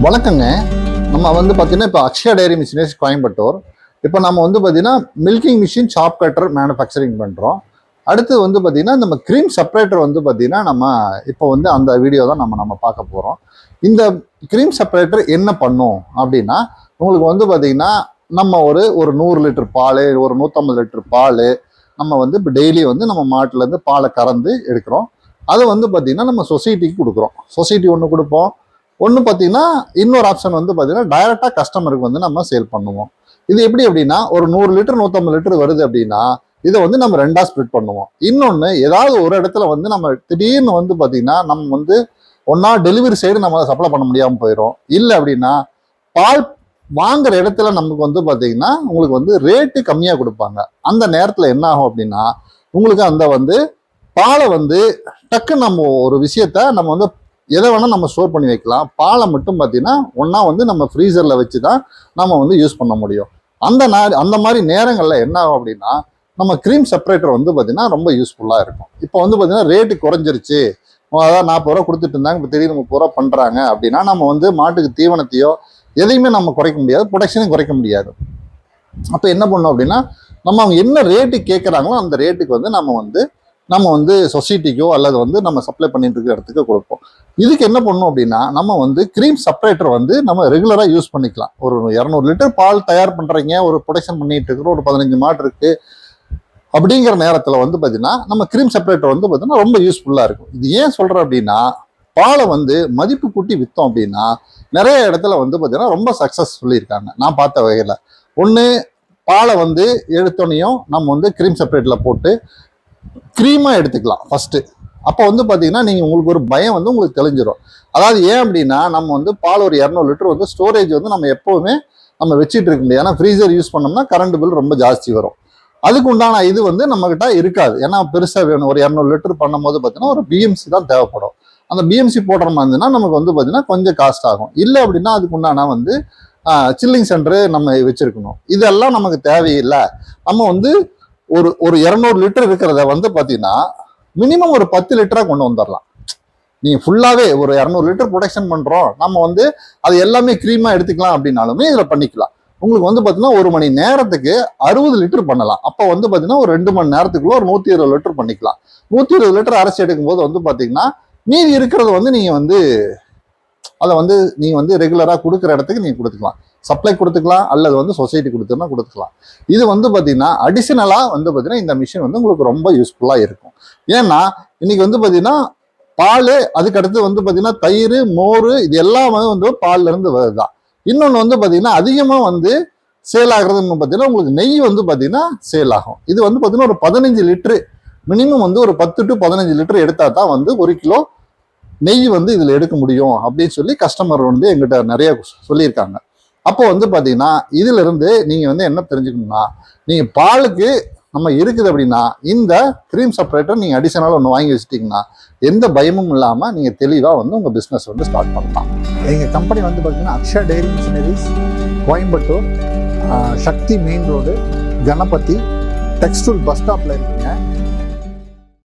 வணக்கங்க. நம்ம பார்த்தீங்கன்னா, இப்போ அக்ஷயா டைரி மிஷினரிஸ் கோயம்புத்தூர். இப்போ நம்ம பார்த்தீங்கன்னா, மில்கிங் மிஷின், சாப் கட்டர் மேனுஃபேக்சரிங் பண்ணுறோம். அடுத்து பார்த்தீங்கன்னா, நம்ம க்ரீம் செப்பரேட்டர் பார்த்தீங்கன்னா, நம்ம இப்போ அந்த வீடியோ தான் நம்ம பார்க்க போகிறோம். இந்த க்ரீம் செப்பரேட்டர் என்ன பண்ணும் அப்படின்னா, உங்களுக்கு பார்த்தீங்கன்னா, நம்ம ஒரு 100 லிட்டர் பால், ஒரு 150 லிட்டர் பால் நம்ம இப்போ டெய்லி நம்ம மாட்டுலேருந்து பாலை கறந்து எடுக்கிறோம். அதை பார்த்தீங்கன்னா, நம்ம சொசைட்டிக்கு கொடுக்குறோம். சொசைட்டி ஒன்று கொடுப்போம். ஒன்று பார்த்தீங்கன்னா, இன்னொரு ஆப்ஷன் பார்த்தீங்கன்னா, டைரெக்டாக கஸ்டமருக்கு நம்ம சேல் பண்ணுவோம். இது எப்படி அப்படின்னா, ஒரு 100 லிட்டர் 150 லிட்டர் வருது அப்படின்னா, இதை நம்ம ரெண்டாக ஸ்ப்ளிட் பண்ணுவோம். இன்னொன்று, ஏதாவது ஒரு இடத்துல நம்ம திடீர்னு பார்த்தீங்கன்னா, நம்ம ஒன்றா டெலிவரி சைடு நம்ம அதை சப்ளை பண்ண முடியாமல் போயிடும். இல்லை அப்படின்னா, பால் வாங்குற இடத்துல நமக்கு பார்த்தீங்கன்னா, உங்களுக்கு ரேட்டு கம்மியாக கொடுப்பாங்க. அந்த நேரத்தில் என்ன ஆகும் அப்படின்னா, உங்களுக்கு அந்த பாலை டக்குன்னு நம்ம ஒரு விஷயத்த நம்ம எதை வேணால் நம்ம ஸ்டோர் பண்ணி வைக்கலாம். பாலை மட்டும் பார்த்தீங்கன்னா ஒன்றா நம்ம ஃப்ரீசரில் வச்சு தான் நம்ம யூஸ் பண்ண முடியும். அந்த மாதிரி நேரங்களில் என்ன ஆகும் அப்படின்னா, நம்ம க்ரீம் செப்பரேட்டர் பார்த்தீங்கன்னா ரொம்ப யூஸ்ஃபுல்லாக இருக்கும். இப்போ பார்த்தீங்கன்னா ரேட்டு குறைஞ்சிருச்சு, அதாவது 40 ரூபா கொடுத்துட்டு இருந்தாங்க, இப்போ திடீர்னு 30 ரூபா பண்ணுறாங்க அப்படின்னா, நம்ம மாட்டுக்கு தீவனத்தையோ எதையுமே நம்ம குறைக்க முடியாது, ப்ரொடக்ஷனையும் குறைக்க முடியாது. அப்போ என்ன பண்ணோம் அப்படின்னா, நம்ம அவங்க என்ன ரேட்டு கேட்குறாங்களோ அந்த ரேட்டுக்கு நம்ம சொசைட்டிக்கோ அல்லது நம்ம சப்ளை பண்ணிட்டு இருக்கிற இடத்துக்கு கொடுப்போம். இதுக்கு என்ன பண்ணணும் அப்படின்னா, நம்ம க்ரீம் செப்பரேட்டர் நம்ம ரெகுலராக யூஸ் பண்ணிக்கலாம். ஒரு 200 லிட்டர் பால் தயார் பண்ணுறீங்க, ஒரு ப்ரொடக்ஷன் பண்ணிட்டு இருக்கிறோம், ஒரு 15 மாடு இருக்கு அப்படிங்கிற நேரத்தில் பார்த்தீங்கன்னா, நம்ம க்ரீம் செப்பரேட்டர் பார்த்தீங்கன்னா ரொம்ப யூஸ்ஃபுல்லாக இருக்கும். இது ஏன் சொல்கிறேன் அப்படின்னா, பாலை மதிப்பு கூட்டி விற்றோம் அப்படின்னா நிறைய இடத்துல பார்த்தீங்கன்னா ரொம்ப சக்ஸஸ் சொல்லியிருக்காங்க நான் பார்த்த வகையில். ஒன்று, பாலை எடுத்தோன்னையும் நம்ம க்ரீம் செப்பரேட்டரில் போட்டு க்ரீமாக எடுத்துக்கலாம் ஃபஸ்ட்டு. அப்போ பார்த்தீங்கன்னா நீங்கள் உங்களுக்கு ஒரு பயம் உங்களுக்கு தெளிஞ்சிடும். அதாவது ஏன் அப்படின்னா, நம்ம பால் ஒரு 200 லிட்டர் ஸ்டோரேஜ் நம்ம எப்போவுமே நம்ம வச்சுட்டு இருக்க முடியாது. ஏன்னா ஃப்ரீசர் யூஸ் பண்ணோம்னா கரண்ட் பில் ரொம்ப ஜாஸ்தி வரும். அதுக்கு உண்டான இது நம்மகிட்ட இருக்காது. ஏன்னா பெருசாக வேணும். ஒரு 200 லிட்டர் பண்ணும்போது பார்த்தீங்கன்னா ஒரு பிஎம்சி தான் தேவைப்படும். அந்த பிஎம்சி போடுற மாதிரி இருந்ததுன்னா நமக்கு பார்த்தீங்கன்னா கொஞ்சம் காஸ்ட் ஆகும். இல்லை அப்படின்னா அதுக்கு உண்டான சில்லிங் சென்டரு நம்ம வச்சிருக்கணும். இதெல்லாம் நமக்கு தேவையில்லை. நம்ம ஒரு 200 லிட்டர் இருக்கிறத பார்த்தீங்கன்னா மினிமம் ஒரு 10 லிட்டராக கொண்டு வந்துடலாம். நீங்கள் ஃபுல்லாகவே ஒரு 200 லிட்டர் ப்ரொடக்ஷன் பண்ணுறோம், நம்ம அது எல்லாமே க்ரீமாக எடுத்துக்கலாம் அப்படின்னாலுமே இதில் பண்ணிக்கலாம். உங்களுக்கு பார்த்தீங்கன்னா 1 மணி நேரத்துக்கு 60 லிட்டர் பண்ணலாம். அப்போ பார்த்தீங்கன்னா ஒரு 2 மணி நேரத்துக்குள்ள ஒரு 120 லிட்டர் பண்ணிக்கலாம். 120 லிட்டர் அரைச்சி எடுக்கும்போது பார்த்தீங்கன்னா மீதி இருக்கிறது நீங்கள் அதை நீங்கள் ரெகுலராக கொடுக்குற இடத்துக்கு நீங்கள் கொடுத்துக்கலாம். சப்ளை கொடுத்துக்கலாம், அல்லது சொசைட்டி கொடுத்துருன்னா கொடுத்துக்கலாம். இது பார்த்தீங்கன்னா அடிஷனலாக பார்த்தீங்கன்னா இந்த மிஷின் உங்களுக்கு ரொம்ப யூஸ்ஃபுல்லாக இருக்கும். ஏன்னா இன்னைக்கு பார்த்தீங்கன்னா பால், அதுக்கு அடுத்து பார்த்தீங்கன்னா தயிர், மோர், இது எல்லாமே பால்ல இருந்து வருதுதான். இன்னொன்று பார்த்தீங்கன்னா அதிகமாக சேல் ஆகுறதுன்னு பார்த்தீங்கன்னா உங்களுக்கு நெய் பார்த்தீங்கன்னா சேல் ஆகும். இது பார்த்தீங்கன்னா ஒரு 15 லிட்டரு மினிமம் ஒரு 10 to 15 லிட்டர் எடுத்தா தான் 1 கிலோ நெய் இதில் எடுக்க முடியும் அப்படின்னு சொல்லி கஸ்டமர் எங்கிட்ட நிறைய சொல்லியிருக்காங்க. அப்போ பார்த்தீங்கன்னா இதுல இருந்து நீங்க என்ன தெரிஞ்சுக்கணும்னா, நீங்க பாலுக்கு நம்ம இருக்குது அப்படின்னா இந்த க்ரீம் செப்பரேட்டர் நீங்க அடிஷனலாக ஒன்று வாங்கி வச்சுட்டீங்கன்னா எந்த பயமும் இல்லாமல் நீங்க தெளிவாக உங்க பிஸ்னஸ் ஸ்டார்ட் பண்ணலாம். எங்கள் கம்பெனி பார்த்தீங்கன்னா Akshaya dairy machineries, Coimbatore, Sakthi main road, Ganapathy, textile bus ஸ்டாப்பில் இருக்குங்க.